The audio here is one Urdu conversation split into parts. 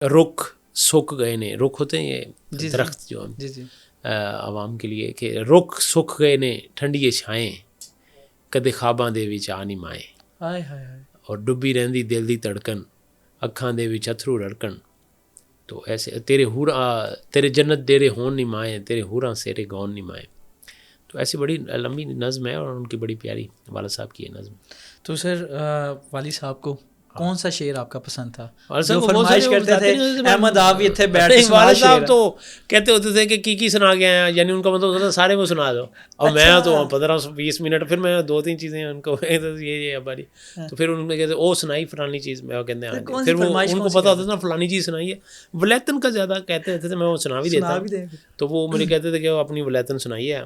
رخ سکھ گئے نے، رخ ہوتے ہیں یہ درخت جو عوام کے لیے، کہ رخ سکھ گئے نے ٹھنڈی چھائیں کدے خواباں دے وچ آ نہیں مائیں، اور ڈبی رہندی دل دی تڑکن اکھاں دے وچ اتھرو رڑکن. تو ایسے تیرے جنت ڈیرے ہون نہیں مائیں، تیرے ہوراں سیرے گون نہیں مائیں. تو ایسی بڑی لمبی نظم ہے، اور ان کی بڑی پیاری والد صاحب کی ہے نظم. تو سر والد صاحب کو کون سا شعر آپ کا پسند تھا والد جو صاحب فرمائش کرتے تھے احمد آپ اتنے بیٹھ کے سنا؟ والد صاحب تو کہتے ہوتے تھے کہ کی سنا کے آئے ہیں، یعنی ان کا مطلب ہوتا تھا سارے کو سنا دو. اور میں تو 15-20 منٹ، پھر میں 2-3 چیزیں ان کو یہ ابا جی، تو پھر ان میں کہتے او سنائی فلانی چیز، میں کہتے ہیں پھر وہ ان کو پتا ہوتا تھا نا فلانی چیز سنائیے. ولیتن کا زیادہ کہتے ہوتے تھے، میں وہ سنا بھی دیتا ہوں. تو وہ مجھے کہتے تھے کہ وہ اپنی ولیتن سنائیے.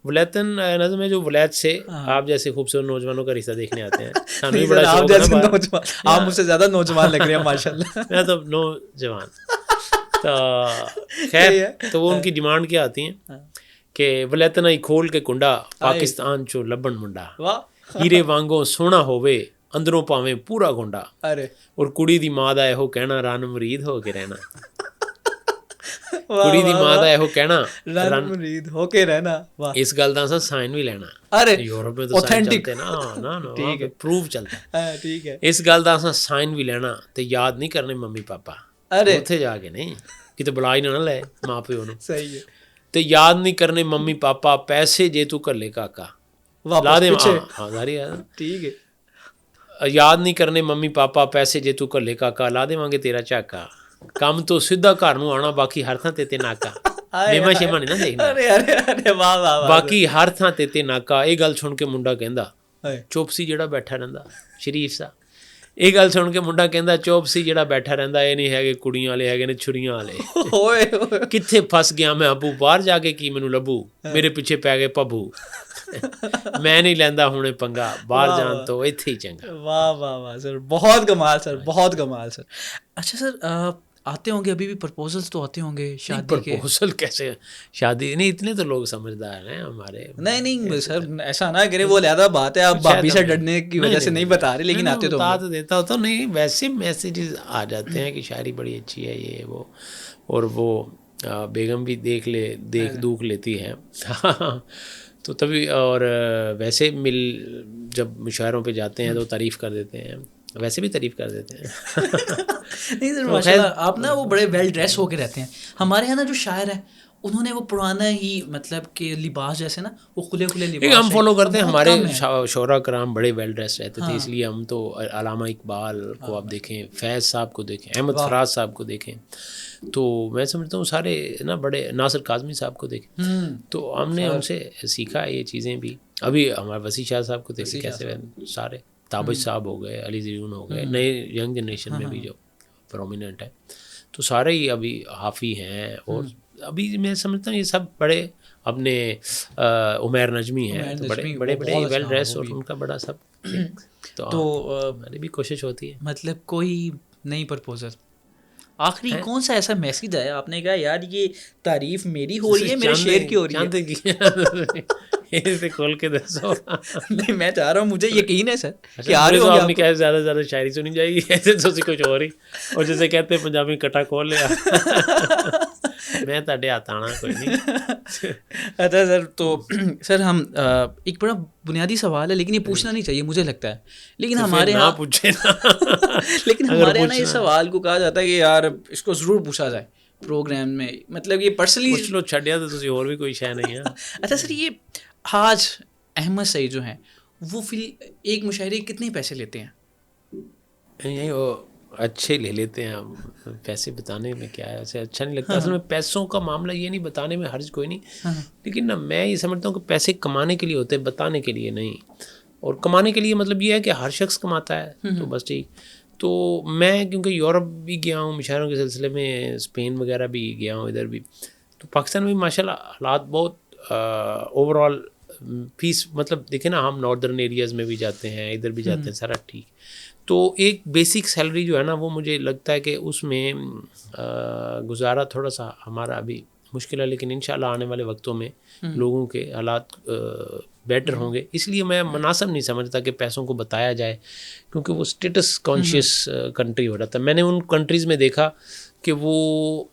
ولیتن نظم ہے جو ولایت سے آپ جیسے خوبصورت نوجوانوں کا رشتہ دیکھنے آتے ہیں. سانو بھی بڑا شوق ہے، آپ مجھ سے زیادہ نوجوان لگ رہے ہیں ماشاءاللہ. میں تو نوجوان. تو خیر، تو وہ ان کی ڈیمانڈ کیا آتی ہیں کہ ولیتن آئی کھول کے کنڈا پاکستان چو لبن منڈا، ہیرے وانگوں سونا ہووے اندروں پاویں پورا گونڈا، اور کڑی دی ماں دا ایہو کہنا رن مرید ہو کے رہنا. کڑی دی ماں دا ایہو کہنا رن مرید ہو کے رہنا. اس گل دا سائن بھی لینا. یورپ میں تو سائن چلتے نا، پروف چلتا ہے. ٹھیک ہے. اس گل دا سائن بھی لینا تے یاد نہیں کرنے ممی پاپا، اتنے جا کے نہیں کتے بلا ہی نہ لے ماں پیو نو. صحیح ہے. تے یاد نہیں کرنے ممی پاپا پیسے جے تو کر لے کاکا لا دے. ٹھیک ہے. یاد نہیں کرنے ممی پاپا پیسے جے تو کر لے کاکا لا دے وانگے تیرا چاکا، کام تو سیدھا گھر نو آنا باقی ہر تھاں تے ناکا. میما شیما نہیں نا دیکھنا، باقی ہر تھاں تے ناکا. یہ گل سن کے منڈا کہندا چپ سی جڑا بیٹھا رہندا شریف سا. یہ گل سن کے منڈا کہندا چوپ سی جڑا بیٹھا رہندا، یہ نہیں ہے کڑیاں والے ہے نے چھڑیاں والے. کتھے پھس گیا میں ابو، باہر جا کے کی مینوں لبو، میرے پیچھے پی گئے پبو. میں نہیں لیندا ہنے پنگا، باہر جان تو ایتھے ہی چنگا. واہ واہ واہ سر، بہت کمال سر، بہت کمال سر. اچھا سر، آتے ہوں گے ابھی بھی پرپوزلس تو آتے ہوں گے شادی کے؟ پرپوزل کیسے؟ شادی نہیں، اتنے تو لوگ سمجھدار ہیں ہمارے. نہیں سر، ایسا نہ کرے، وہ علیحدہ بات ہے، آپ بھابھی سے ڈرنے کی وجہ سے نہیں بتا رہے، لیکن آتے تو بتا تو دیتا ہوتا. نہیں ویسے میسیجز آ جاتے ہیں کہ شاعری بڑی اچھی ہے یہ وہ، اور وہ بیگم بھی دیکھ دوکھ لیتی ہے تو تبھی. اور ویسے جب مشاعروں پہ جاتے ہیں تو تعریف کر دیتے ہیں، ویسے بھی تعریف کر دیتے ہیں. نہیں سر ماشاء اللہ، آپ نا وہ بڑے ویل ڈریس ہو کے رہتے ہیں. ہمارے یہاں نا جو شاعر ہے انہوں نے وہ پرانا ہی مطلب کہ لباس جیسے نا وہ کھلے لباس ہم فالو کرتے ہیں. ہمارے شعراء کرام بڑے ویل ڈریس رہتے تھے، اس لیے ہم تو علامہ اقبال کو آپ دیکھیں، فیض صاحب کو دیکھیں، احمد فراز صاحب کو دیکھیں، تو میں سمجھتا ہوں سارے نا بڑے، ناصر کاظمی صاحب کو دیکھیں، تو ہم نے ان سے سیکھا یہ چیزیں بھی. ابھی ہمارے وسیع شاہ صاحب کو دیکھیں کیسے سارے، تابش صاحب ہو گئے، علی زیون ہو گئے، نئے ینگ جنریشن میں بھی جو پرومیننٹ ہے، تو سارے ہی ابھی حافی ہیں. اور ابھی میں سمجھتا ہوں یہ سب بڑے اپنے عمیر نجمی ہیں، تو بڑے ویل ڈریس، اور ان کا بڑا سب. تو ہماری بھی کوشش ہوتی ہے. مطلب کوئی نئی پرپوزل آخری کون سا ایسا میسیج آیا آپ نے کہا یار یہ تعریف میری ہو رہی ہے، میرے شعر کی ہو رہی ہے؟ اسے کھول کے دسو. نہیں میں چاہ رہا ہوں، مجھے یقین ہے سر کہ آپ نے کہا زیادہ سے زیادہ شاعری سنی جائے گی، ایسے تو کچھ اور ہی. اور جیسے کہتے ہیں پنجابی کٹا کھول لیا. میں تاڈے ہاتھ آنا کوئی نہیں. اچھا سر، تو سر ہم ایک بڑا بنیادی سوال ہے، لیکن یہ پوچھنا نہیں چاہیے مجھے لگتا ہے، لیکن ہمارے یہاں پوچھے لیکن ہمارے یہاں اس سوال کو کہا جاتا ہے کہ یار اس کو ضرور پوچھا جائے پروگرام میں، مطلب یہ پرسنلی پوچھ لو چھڈیا تو تسی اور بھی کوئی شے نہیں ہے. اچھا سر، یہ حاج احمد سعید جو ہیں وہ ایک مشاعرے کے کتنے پیسے لیتے ہیں؟ نہیں وہ اچھے لے لیتے ہیں. پیسے بتانے میں کیا ہے، اسے اچھا نہیں لگتا. اصل میں پیسوں کا معاملہ یہ نہیں، بتانے میں حرج کوئی نہیں، لیکن نا میں یہ سمجھتا ہوں کہ پیسے کمانے کے لیے ہوتے ہیں، بتانے کے لیے نہیں. اور کمانے کے لیے مطلب یہ ہے کہ ہر شخص کماتا ہے تو بس ٹھیک. تو میں کیونکہ یورپ بھی گیا ہوں مشاعروں کے سلسلے میں، اسپین وغیرہ بھی گیا ہوں، ادھر بھی، تو پاکستان میں ماشاء اللہ حالات بہت اوور آل فیس، مطلب دیکھیں نا ہم ناردرن ایریاز میں بھی جاتے ہیں، ادھر بھی جاتے ہیں، سارا ٹھیک. تو ایک بیسک سیلری جو ہے نا وہ مجھے لگتا ہے کہ اس میں گزارا تھوڑا سا ہمارا ابھی مشکل ہے، لیکن انشاءاللہ آنے والے وقتوں میں لوگوں کے حالات بیٹر ہوں گے. اس لیے میں مناسب نہیں سمجھتا کہ پیسوں کو بتایا جائے، کیونکہ وہ اسٹیٹس کانشیس کنٹری ہو رہا تھا. میں نے ان کنٹریز میں دیکھا کہ وہ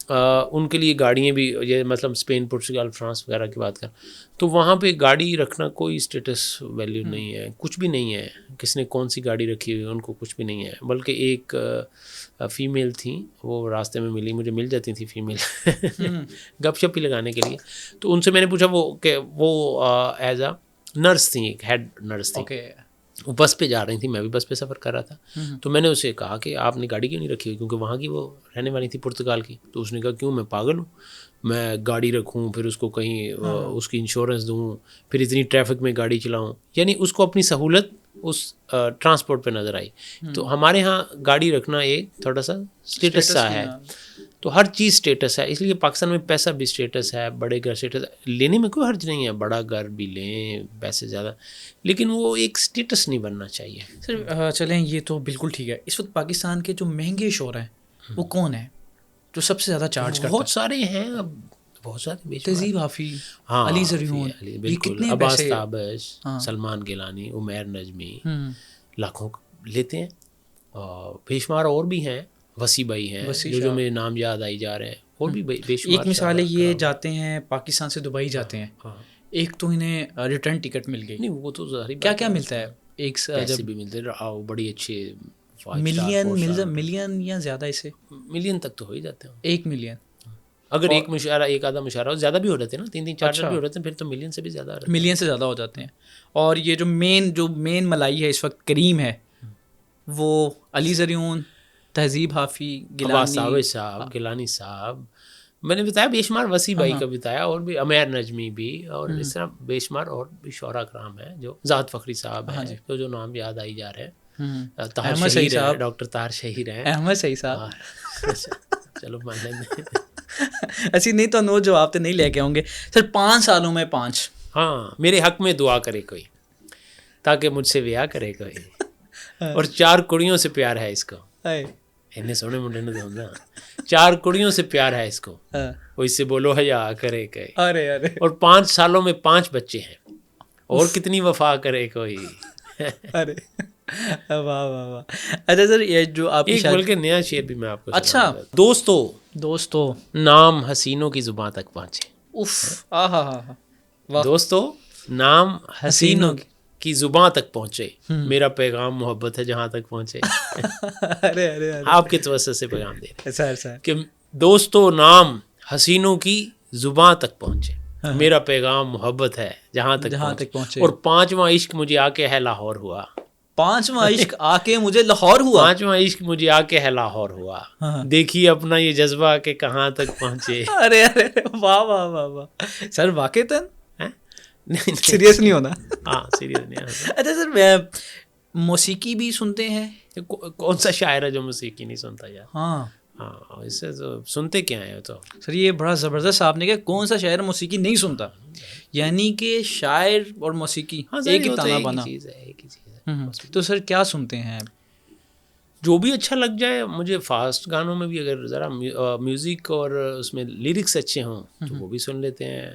ان کے لیے گاڑیاں بھی یہ مطلب اسپین پورچگل فرانس وغیرہ کی بات کریں تو وہاں پہ گاڑی رکھنا کوئی اسٹیٹس ویلیو نہیں ہے, کچھ بھی نہیں ہے. کس نے کون سی گاڑی رکھی ہوئی ہے ان کو کچھ بھی نہیں ہے. بلکہ ایک فیمیل تھیں, وہ راستے میں ملی, مجھے مل جاتی تھی فیمیل گپ شپ ہی لگانے کے لیے. تو ان سے میں نے پوچھا وہ ایز اے نرس تھیں, ایک ہیڈ نرس تھیں, وہ بس پہ جا رہی تھیں, میں بھی بس پہ سفر کر رہا تھا. تو میں نے اسے کہا کہ آپ نے گاڑی کیوں نہیں رکھی ہوئی, کیونکہ وہاں کی وہ رہنے والی تھی پرتگال کی. تو اس نے کہا کیوں, میں پاگل ہوں, میں گاڑی رکھوں پھر اس کو کہیں اس کی انشورنس دوں, پھر اتنی ٹریفک میں گاڑی چلاؤں. یعنی اس کو اپنی سہولت اس ٹرانسپورٹ پہ نظر آئی. تو ہمارے ہاں گاڑی رکھنا ایک تھوڑا سا اسٹیٹس سا ہے. تو ہر چیز اسٹیٹس ہے, اس لیے پاکستان میں پیسہ بھی اسٹیٹس ہے, بڑے گھر اسٹیٹس لینے میں کوئی حرج نہیں ہے, بڑا گھر بھی لیں پیسے زیادہ, لیکن وہ ایک اسٹیٹس نہیں بننا چاہیے. سر چلیں یہ تو بالکل ٹھیک ہے. اس وقت پاکستان کے جو مہنگے شعرا ہیں وہ کون ہیں جو سب سے زیادہ چارج کرتا ہے؟ بہت سارے ہیں, اب بہت سارے. تہذیب حافظ, ہاں, علی زریون, بالکل, عباس تابش, سلمان گیلانی, عمیر نجمی, لاکھوں لیتے ہیں. بے شمار اور بھی ہیں, وسیع بھائی ہیں جو میرے نام یاد آئی جا رہے ہیں, اور بھی بے شمار. ایک مثال ہے یہ جاتے ہیں پاکستان سے دبئی جاتے ہیں, ایک تو انہیں ریٹرن ٹکٹ مل گئی. نہیں وہ تو ظاہری کیا کیا ملتا ہے, ایک پیسے بھی ملتے ہیں, بڑی اچھے ملین یا زیادہ, اسے ملین تک تو ہو ہی جاتے ہیں. 1 ملین اگر ایک آدھا مشاعرہ ہو, زیادہ بھی ہو جاتے ہیں نا, 3 4 بھی ہو جاتے ہیں, پھر تو ملین سے بھی زیادہ ہو جاتے ہیں. اور یہ جو مین ملائی ہے اس وقت کریم ہے, وہ علی زریون, تہذیب حافظ, گیلانی صاحب, گیلانی صاحب, میں نے بتایا بے شمار, وسیع بھائی کا بتایا, اور بھی عمیر نجمی بھی, اور اس طرح بے شمار اور بھی شعراء کرام ہیں جو ذات فخری صاحب ہیں, جو نام یاد آئی جا رہے ہیں. طاہر شہیر ہے, ڈاکٹر طاہر شہیر ہیں, احمد صحیح صاحب. چلو مان لیں اسی نہیں تو نو جواب تو نہیں لے کے ہوں گے. سر 5 سالوں میں 5. ہاں, میرے حق میں دعا کرے کوئی, تاکہ مجھ سے بیاہ کرے کوئی, اور 4 کڑیوں سے پیار ہے اس کو. اتنے سونے منڈے نے دونوں 4 کڑیوں سے پیار ہے اس کو, وہ اس سے بولو حیا کرے کوئی. اور 5 سالوں میں 5 بچے ہیں, اور کتنی وفا کرے کوئی. ارے واہ واہ واہ. اچھا سر, یہ جو آپ ایک بول کے نیا شعر بھی میں آپ کو. اچھا, دوستو نام حسینوں کی زباں تک پہنچے. دوستو نام حسینوں کی زباں تک پہنچے, میرا پیغام محبت ہے جہاں تک پہنچے. آپ کے توسط سے پیغام دے رہے کہ دوستو نام حسینوں کی زباں تک پہنچے, میرا پیغام محبت ہے جہاں تک پہنچے. اور 5واں عشق مجھے آ کے ہے لاہور ہوا. 5واں عشق آ کے مجھے لاہور ہوا. 5واں عشق مجھے آ کے ہے لاہور ہوا. دیکھیے اپنا یہ جذبہ کہ کہاں تک پہنچے. ارے واہ واہ واہ واہ. سر واقعتاً سیریس نہیں ہونا. ہاں سیریس نہیں ہونا. اچھا سر, موسیقی بھی سنتے ہیں؟ کون سا شاعر ہے جو موسیقی نہیں سنتا یار. ہاں اس سے تو سنتے کیا ہیں تو. سر یہ بڑا زبردست آپ نے کہا, کون سا شاعر موسیقی نہیں سنتا, یعنی کہ شاعر اور موسیقی ایک ہی تانا بانا چیز ہے, ایک ہی چیز ہے. تو سر کیا سنتے ہیں؟ جو بھی اچھا لگ جائے مجھے. فاسٹ گانوں میں بھی اگر ذرا میوزک اور اس میں لیرکس اچھے ہوں تو وہ بھی سن لیتے ہیں.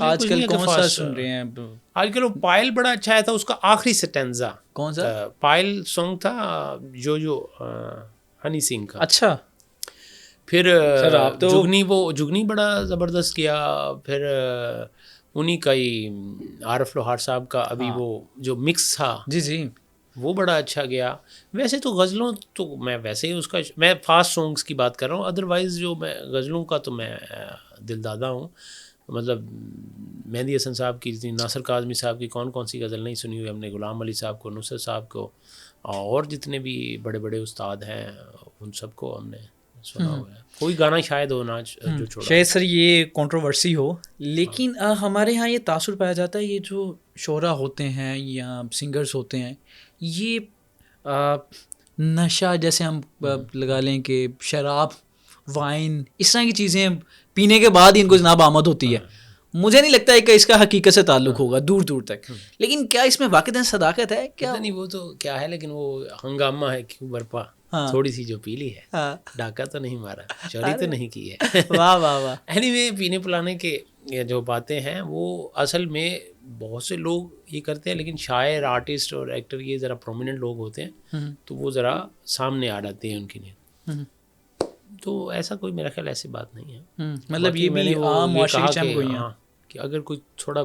آج کل کون سا سن رہے ہیں؟ آج کل وہ پائل بڑا اچھا آیا تھا, اس کا آخری سٹینزا. کون سا پائل سانگ تھا جو ہنی سنگھ کا. اچھا. پھر جگنی بڑا زبردست کیا. پھر انہی کا ہی عارف لوہار صاحب کا ابھی وہ جو مکس تھا, جی وہ بڑا اچھا گیا. ویسے تو غزلوں تو میں ویسے ہی اس کا, میں فاسٹ سانگس کی بات کر رہا ہوں. ادروائز جو میں غزلوں کا تو میں دل دادا ہوں. مطلب مہندی حسن صاحب کی, ناصر کاظمی صاحب کی کون سی غزل نہیں سنی ہوئی ہم نے. غلام علی صاحب کو, نصرت صاحب کو, اور جتنے بھی بڑے بڑے استاد ہیں ان سب کو ہم نے سنا ہوا ہے. کوئی گانا شاید ہو نا جو چھوڑا. شاید سر یہ کنٹروورسی ہو, لیکن ہمارے ہاں یہ تاثر پایا جاتا ہے, یہ جو شعراء ہوتے ہیں یا سنگرز ہوتے ہیں, یہ نشہ جیسے ہم لگا لیں کہ شراب, وائن, اس طرح کی چیزیں پینے کے بعد ہی ان کو جناب آمد ہوتی ہے. مجھے نہیں لگتا ہے کہ اس کا حقیقت سے تعلق ہوگا دور تک. لیکن کیا اس میں واقعتاً صداقت ہے؟ کیا نہیں, وہ تو کیا ہے, لیکن وہ ہنگامہ ہے کیوں برپا. تھوڑی سی جو پی لی ہے, ڈاکہ تو نہیں مارا, چوری تو نہیں کی ہے. واہ واہ واہ. اینی وے پینے پلانے کے جو باتیں ہیں وہ اصل میں بہت سے لوگ یہ کرتے ہیں, لیکن شاعر, آرٹسٹ اور ایکٹر یہ ذرا پرومیننٹ لوگ ہوتے ہیں تو وہ ذرا سامنے آ جاتے ہیں ان کی نیت. تو ایسا کوئی میرا خیال ایسی بات نہیں ہے. مطلب یہ میں بھی نے وہ عام یہ معاشرے کہا چم کہ گئی ہیں ہاں کہ اگر کوئی تھوڑا